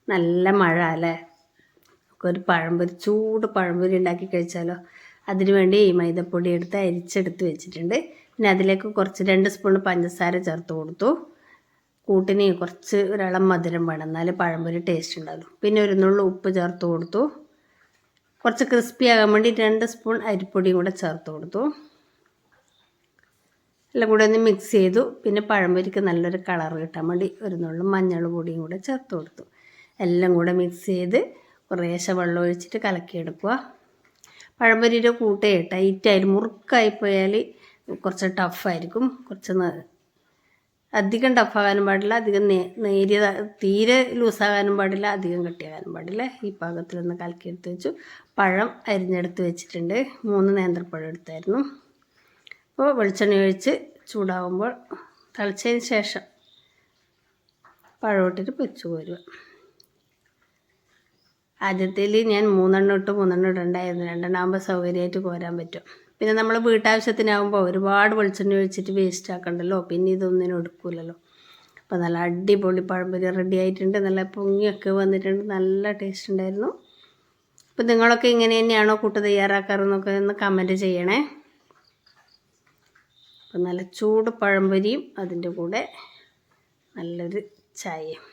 നല്ല മഴ അല്ലേ, ഒരു പഴംപൊരി, ചൂട് പഴംപൊരി ഉണ്ടാക്കി കഴിച്ചാലോ. അതിന് വേണ്ടി മൈദപ്പൊടി എടുത്ത് അരിച്ചെടുത്ത് വെച്ചിട്ടുണ്ട്. പിന്നെ അതിലേക്ക് കുറച്ച് 2 സ്പൂൺ പഞ്ചസാര ചേർത്ത് കൊടുത്തു. കൂട്ടിന് കുറച്ച് ഒരിളം മധുരം വേണം, എന്നാലേ പഴംപൊരി ടേസ്റ്റ് ഉണ്ടാകും. പിന്നെ ഒരു നുള്ളു ഉപ്പ് ചേർത്ത് കൊടുത്തു. കുറച്ച് ക്രിസ്പി ആകാൻ വേണ്ടി 2 സ്പൂൺ അരിപ്പൊടിയും കൂടെ ചേർത്ത് കൊടുത്തു. എല്ലാം കൂടെ ഒന്ന് മിക്സ് ചെയ്തു. പിന്നെ പഴംപൊരിക്ക് നല്ലൊരു കളർ കിട്ടാൻ വേണ്ടി ഒരു നുള്ളു മഞ്ഞൾ പൊടിയും കൂടെ ചേർത്ത് കൊടുത്തു. എല്ലാം കൂടെ മിക്സ് ചെയ്ത് കുറേശ്ശെ വെള്ളം ഒഴിച്ചിട്ട് കലക്കിയെടുക്കുക. പഴംപൊരിയുടെ കൂട്ടേ ടൈറ്റായി മുറുക്കായിപ്പോയാൽ കുറച്ച് ടഫായിരിക്കും. അധികം ടഫാകാനും പാടില്ല, അധികം നേരിയ തീരെ ലൂസാകാനും പാടില്ല, അധികം കട്ടിയാകാനും പാടില്ല. ഈ പാകത്തിലൊന്ന് കലക്കിയെടുത്ത് വെച്ചു. പഴം അരിഞ്ഞെടുത്ത് വെച്ചിട്ടുണ്ട്. 3 നേന്ത്രപ്പഴം എടുത്തായിരുന്നു. അപ്പോൾ വെളിച്ചെണ്ണ ഒഴിച്ച് ചൂടാകുമ്പോൾ തിളച്ചതിന് ശേഷം പഴം ഇട്ടിട്ട് പൊരിച്ച് കോരുക. ആദ്യത്തിൽ ഞാൻ 3 ഇട്ട് 3 ഇടണ്ടായിരുന്നു. 2 ആകുമ്പോൾ സൗകര്യമായിട്ട് കോരാൻ പറ്റും. പിന്നെ നമ്മൾ വീട്ടാവശ്യത്തിനാകുമ്പോൾ ഒരുപാട് വെളിച്ചെണ്ണ ഒഴിച്ചിട്ട് വേസ്റ്റ് ആക്കണ്ടല്ലോ, പിന്നെ ഇതൊന്നിനും എടുക്കില്ലല്ലോ. അപ്പോൾ നല്ല അടിപൊളി പഴംപൊരി റെഡി ആയിട്ടുണ്ട്. നല്ല പൊങ്ങിയൊക്കെ വന്നിട്ടുണ്ട്, നല്ല ടേസ്റ്റ് ഉണ്ടായിരുന്നു. അപ്പോൾ നിങ്ങളൊക്കെ ഇങ്ങനെ തന്നെയാണോ കൂട്ട് തയ്യാറാക്കാറെന്നൊക്കെ ഒന്ന് കമൻറ്റ് ചെയ്യണേ. അപ്പോൾ നല്ല ചൂട് പഴംപൊരിയും അതിൻ്റെ കൂടെ നല്ലൊരു ചായയും.